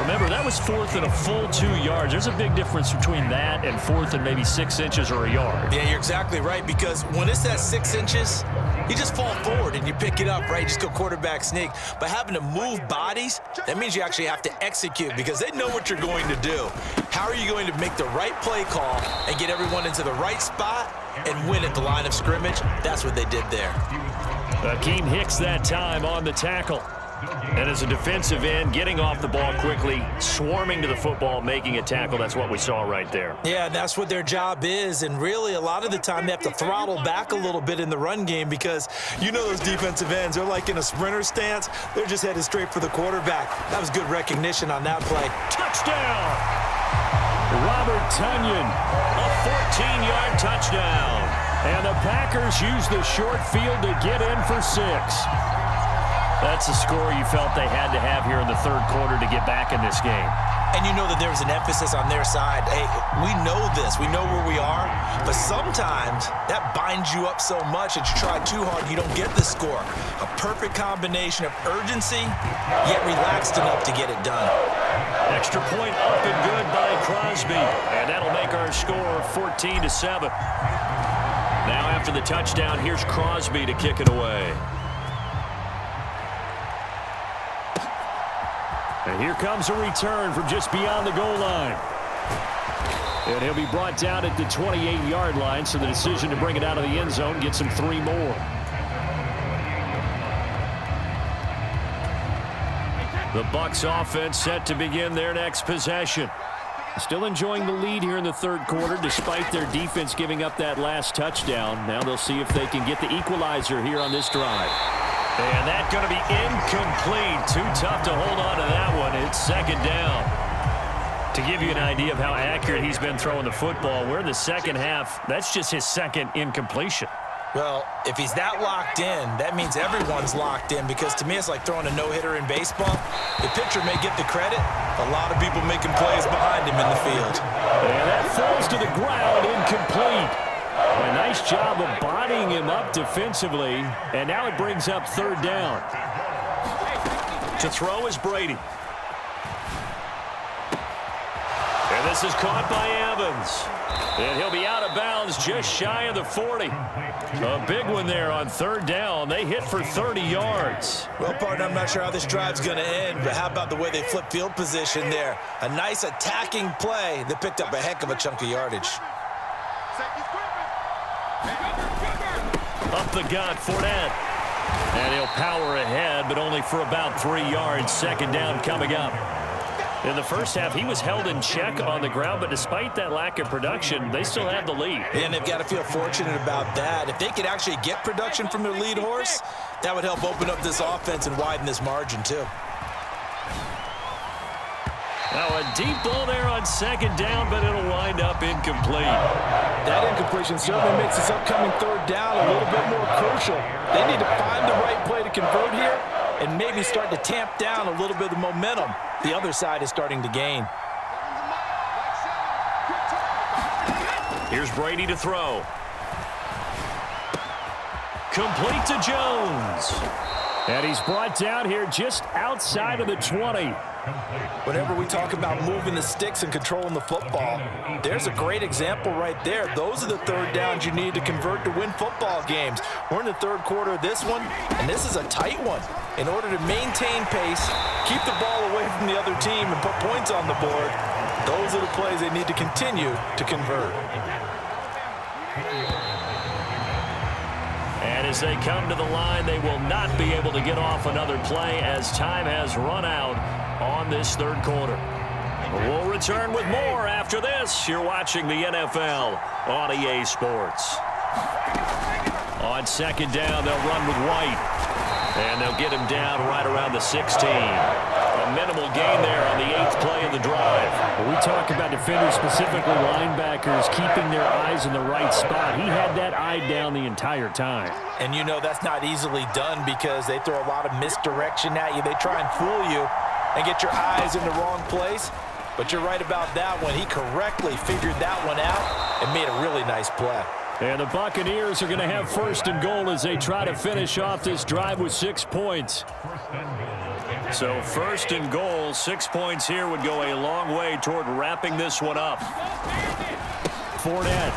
Remember, that was 4th and a full 2 yards. There's a big difference between that and 4th and maybe 6 inches or a yard. Yeah, you're exactly right, because when it's at 6 inches, you just fall forward and you pick it up, right? Just go quarterback sneak. But having to move bodies, that means you actually have to execute because they know what you're going to do. How are you going to make the right play call and get everyone into the right spot and win at the line of scrimmage? That's what they did there. Akeem Hicks that time on the tackle. And as a defensive end, getting off the ball quickly, swarming to the football, making a tackle, that's what we saw right there. Yeah, and that's what their job is. And really, a lot of the time, they have to throttle back a little bit in the run game because you know those defensive ends, they're like in a sprinter stance. They're just headed straight for the quarterback. That was good recognition on that play. Touchdown! Robert Tonyan, a 14-yard touchdown. And the Packers use the short field to get in for 6. That's a score you felt they had to have here in the third quarter to get back in this game. And you know that there's an emphasis on their side. Hey, we know this. We know where we are. But sometimes that binds you up so much that you try too hard, you don't get the score. A perfect combination of urgency, yet relaxed enough to get it done. Extra point up and good by Crosby. And that'll make our score 14-7. Now after the touchdown, here's Crosby to kick it away. And here comes a return from just beyond the goal line. And he'll be brought down at the 28-yard line, so the decision to bring it out of the end zone gets him 3 more. The Bucs offense set to begin their next possession. Still enjoying the lead here in the third quarter despite their defense giving up that last touchdown. Now they'll see if they can get the equalizer here on this drive. And that's going to be incomplete. Too tough to hold on to that one. It's second down. To give you an idea of how accurate he's been throwing the football, we're in the second half. That's just his second incompletion. Well, if he's that locked in, that means everyone's locked in because to me it's like throwing a no-hitter in baseball. The pitcher may get the credit. A lot of people making plays behind him in the field. And that falls to the ground, incomplete. A nice job of bodying him up defensively, and now it brings up third down. To throw is Brady. And this is caught by Evans. And he'll be out of bounds just shy of the 40. A big one there on third down. They hit for 30 yards. Well, partner, I'm not sure how this drive's going to end, but how about the way they flip field position there? A nice attacking play that picked up a heck of a chunk of yardage. Up the gut, Fournette. And he'll power ahead, but only for about 3 yards. Second down coming up. In the first half, he was held in check on the ground, but despite that lack of production, they still have the lead. And they've got to feel fortunate about that. If they could actually get production from their lead horse, that would help open up this offense and widen this margin, too. Now a deep ball there on second down, but it'll wind up incomplete. That incompletion certainly makes this upcoming third down a little bit more crucial. They need to find the right play to convert here and maybe start to tamp down a little bit of momentum the other side is starting to gain. Here's Brady to throw. Complete to Jones. And he's brought down here just outside of the 20. Whenever we talk about moving the sticks and controlling the football, there's a great example right there. Those are the third downs you need to convert to win football games. We're in the third quarter of this one, and this is a tight one. In order to maintain pace, keep the ball away from the other team, and put points on the board, those are the plays they need to continue to convert. And as they come to the line, they will not be able to get off another play as time has run out on this third quarter. We'll return with more after this. You're watching the NFL on EA Sports. On second down, they'll run with White. And they'll get him down right around the 16. A minimal gain there on the 8th play of the drive. When we talk about defenders, specifically linebackers, keeping their eyes in the right spot, he had that eye down the entire time. And you know that's not easily done because they throw a lot of misdirection at you. They try and fool you and get your eyes in the wrong place. But you're right about that one. He correctly figured that one out and made a really nice play. And the Buccaneers are going to have first and goal as they try to finish off this drive with 6 points. So first and goal, 6 points here would go a long way toward wrapping this one up. Fournette.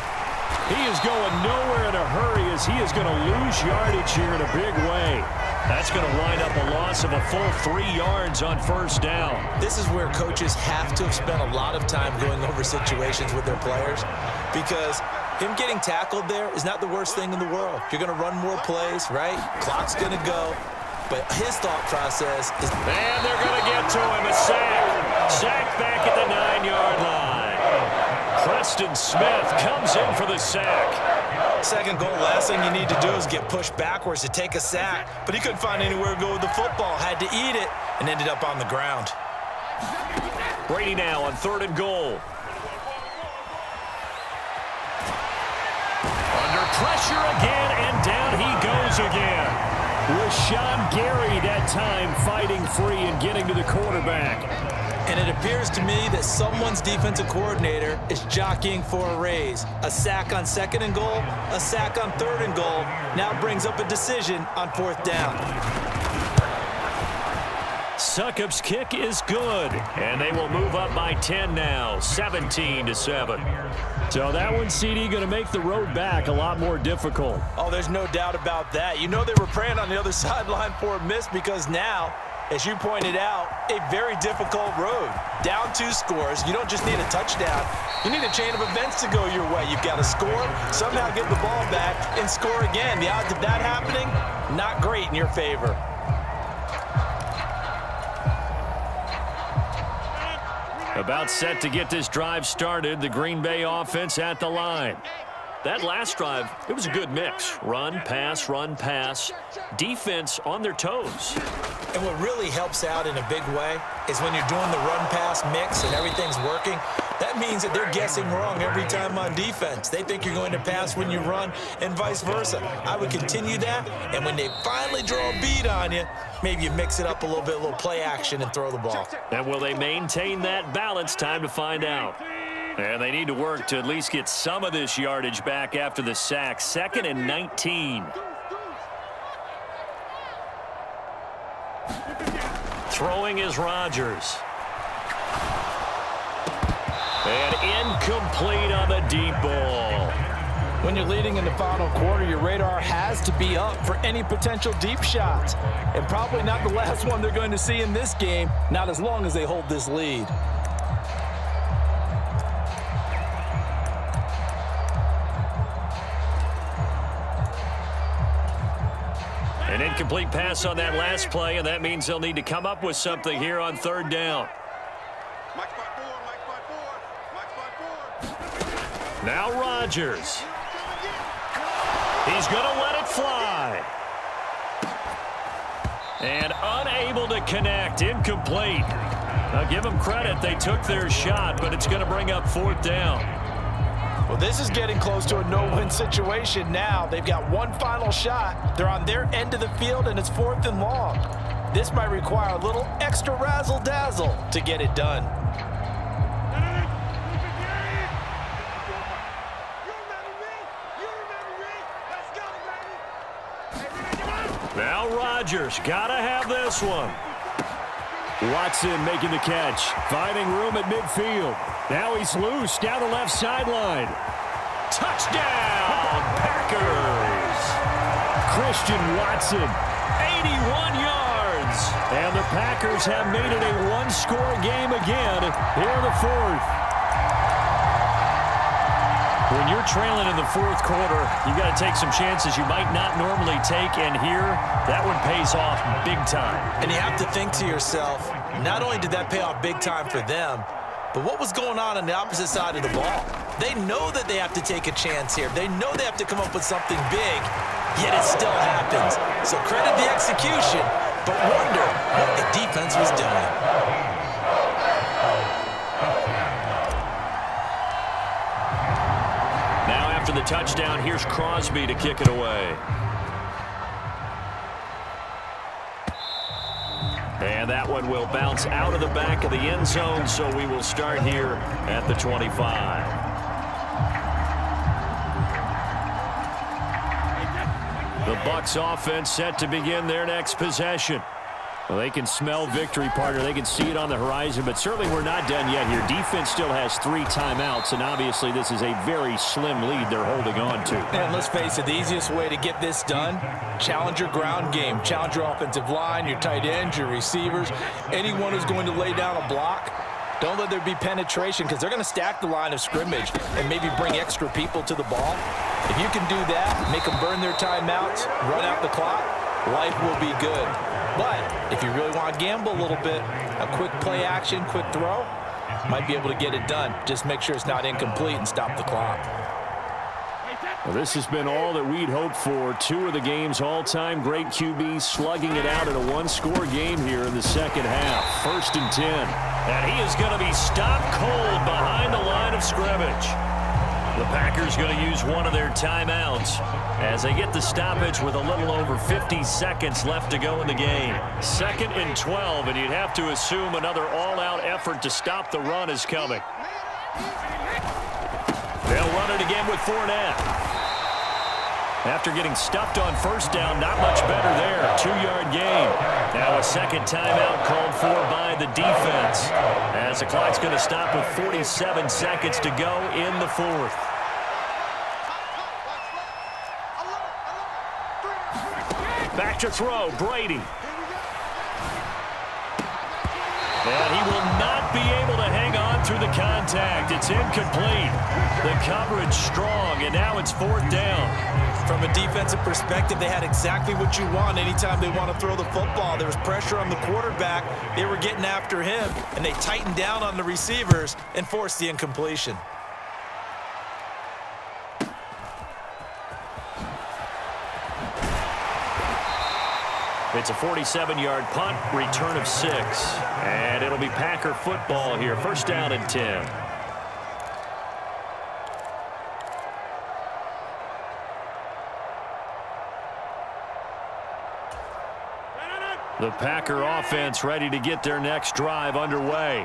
He is going nowhere in a hurry as he is going to lose yardage here in a big way. That's going to wind up a loss of a full 3 yards on first down. This is where coaches have to have spent a lot of time going over situations with their players, because him getting tackled there is not the worst thing in the world. You're going to run more plays, right? Clock's going to go. But his thought process is... And they're going to get to him. A sack. Sack back at the 9-yard line. Preston Smith comes in for the sack. Second goal, last thing you need to do is get pushed backwards to take a sack. But he couldn't find anywhere to go with the football. Had to eat it and ended up on the ground. Brady now on 3rd and goal. Under pressure again, and down he goes again. Rashawn Gary that time fighting free and getting to the quarterback. And it appears to me that someone's defensive coordinator is jockeying for a raise. A sack on 2nd and goal, a sack on 3rd and goal, now brings up a decision on 4th down. Succop's kick is good, and they will move up by 10 now, 17-7. So that one, CD, going to make the road back a lot more difficult. Oh, there's no doubt about that. You know they were praying on the other sideline for a miss, because now, as you pointed out, a very difficult road. Down 2 scores. You don't just need a touchdown. You need a chain of events to go your way. You've got to score, somehow get the ball back, and score again. The odds of that happening, not great in your favor. About set to get this drive started, the Green Bay offense at the line. That last drive, it was a good mix. Run, pass, defense on their toes. And what really helps out in a big way is when you're doing the run-pass mix and everything's working, that means that they're guessing wrong every time on defense. They think you're going to pass when you run and vice versa. I would continue that, and when they finally draw a beat on you, maybe you mix it up a little bit, a little play action, and throw the ball. And will they maintain that balance? Time to find out. And they need to work to at least get some of this yardage back after the sack. 2nd and 19. Throwing is Rodgers. And incomplete on the deep ball. When you're leading in the final quarter, your radar has to be up for any potential deep shots. And probably not the last one they're going to see in this game, not as long as they hold this lead. An incomplete pass on that last play, and that means they'll need to come up with something here on 3rd down. Now Rodgers. He's going to let it fly. And unable to connect. Incomplete. I'll give them credit. They took their shot, but it's going to bring up 4th down. Well, this is getting close to a no-win situation now. They've got one final shot. They're on their end of the field, and it's 4th and long. This might require a little extra razzle-dazzle to get it done. Now Rodgers, gotta have this one. Watson making the catch, finding room at midfield. Now he's loose down the left sideline. Touchdown, Packers! Christian Watson. 81 yards. And the Packers have made it a one-score game again here in the 4th. When you're trailing in the 4th quarter, you got to take some chances you might not normally take, and here, that one pays off big time. And you have to think to yourself, not only did that pay off big time for them, but what was going on the opposite side of the ball? They know that they have to take a chance here. They know they have to come up with something big, yet it still happens. So credit the execution, but wonder what the defense was doing. Now after the touchdown, here's Crosby to kick it away. And that one will bounce out of the back of the end zone, so we will start here at the 25. The Bucs offense set to begin their next possession. Well, they can smell victory, partner. They can see it on the horizon, but certainly we're not done yet here. Defense still has 3 timeouts, and obviously this is a very slim lead they're holding on to. And let's face it, the easiest way to get this done, challenge your ground game. Challenge your offensive line, your tight ends, your receivers, anyone who's going to lay down a block. Don't let there be penetration because they're going to stack the line of scrimmage and maybe bring extra people to the ball. If you can do that, make them burn their timeouts, run out the clock, life will be good. But if you really want to gamble a little bit, a quick play action, quick throw, might be able to get it done. Just make sure it's not incomplete and stop the clock. Well, this has been all that we'd hoped for. 2 of the game's all-time great QBs slugging it out in a one-score game here in the second half. 1st and 10. And he is going to be stopped cold behind the line of scrimmage. The Packers going to use one of their timeouts as they get the stoppage with a little over 50 seconds left to go in the game. 2nd and 12, and you'd have to assume another all-out effort to stop the run is coming. They'll run it again with Fournette. After getting stuffed on 1st down, not much better there. 2-yard gain. Now a second timeout called for by the defense, as the clock's going to stop with 47 seconds to go in the 4th. Back to throw, Brady. And he will not be able to hang on through the contact. It's incomplete. The coverage strong, and now it's 4th down. From a defensive perspective, they had exactly what you want anytime they want to throw the football. There was pressure on the quarterback. They were getting after him, and they tightened down on the receivers and forced the incompletion. It's a 47-yard punt, return of 6. And it'll be Packer football here. 1st down and 10. The Packer offense ready to get their next drive underway.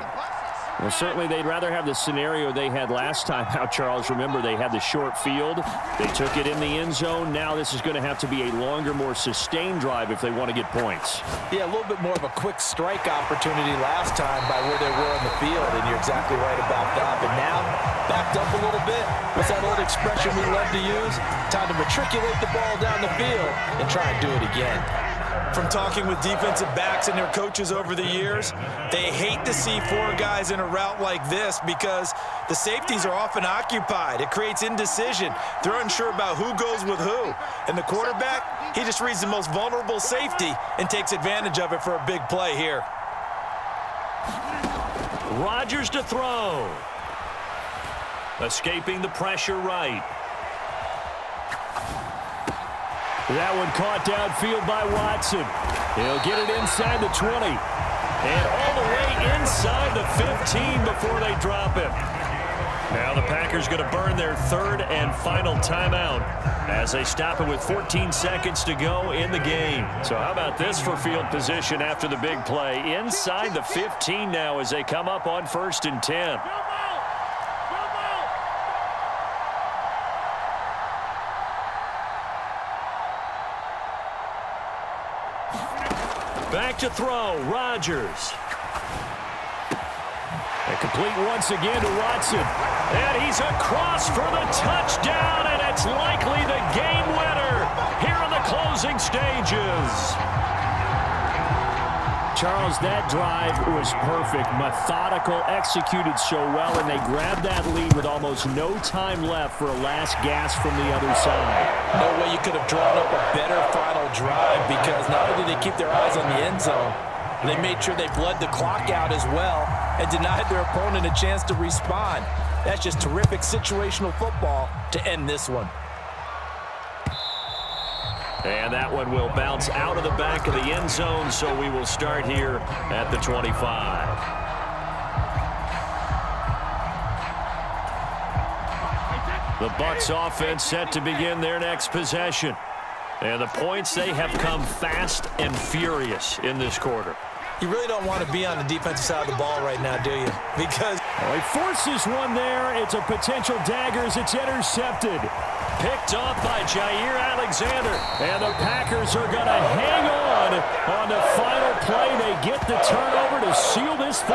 Well, certainly they'd rather have the scenario they had last time out, Charles. Remember, they had the short field. They took it in the end zone. Now this is going to have to be a longer, more sustained drive if they want to get points. Yeah, a little bit more of a quick strike opportunity last time by where they were on the field, and you're exactly right about that. But now, backed up a little bit. What's that old expression we love to use? Time to matriculate the ball down the field and try and do it again. From talking with defensive backs and their coaches over the years, they hate to see 4 guys in a route like this because the safeties are often occupied. It creates indecision. They're unsure about who goes with who. And the quarterback, he just reads the most vulnerable safety and takes advantage of it for a big play here. Rodgers to throw. Escaping the pressure right. That one caught downfield by Watson. He'll get it inside the 20. And all the way inside the 15 before they drop him. Now the Packers going to burn their 3rd and final timeout as they stop it with 14 seconds to go in the game. So how about this for field position after the big play? Inside the 15 now as they come up on 1st and 10. Back to throw, Rodgers. And complete once again to Watson. And he's across for the touchdown, and it's likely the game winner here in the closing stages. Charles, that drive was perfect, methodical, executed so well, and they grabbed that lead with almost no time left for a last gasp from the other side. No way you could have drawn up a better final drive because not only did they keep their eyes on the end zone, they made sure they bled the clock out as well and denied their opponent a chance to respond. That's just terrific situational football to end this one. And that one will bounce out of the back of the end zone, so we will start here at the 25. The Bucs offense set to begin their next possession. And the points, they have come fast and furious in this quarter. You really don't want to be on the defensive side of the ball right now, do you? Because he forces one there. It's a potential dagger as it's intercepted. Picked off by Jair Alexander. And the Packers are going to hang on the final play. They get the turnover to seal this thing.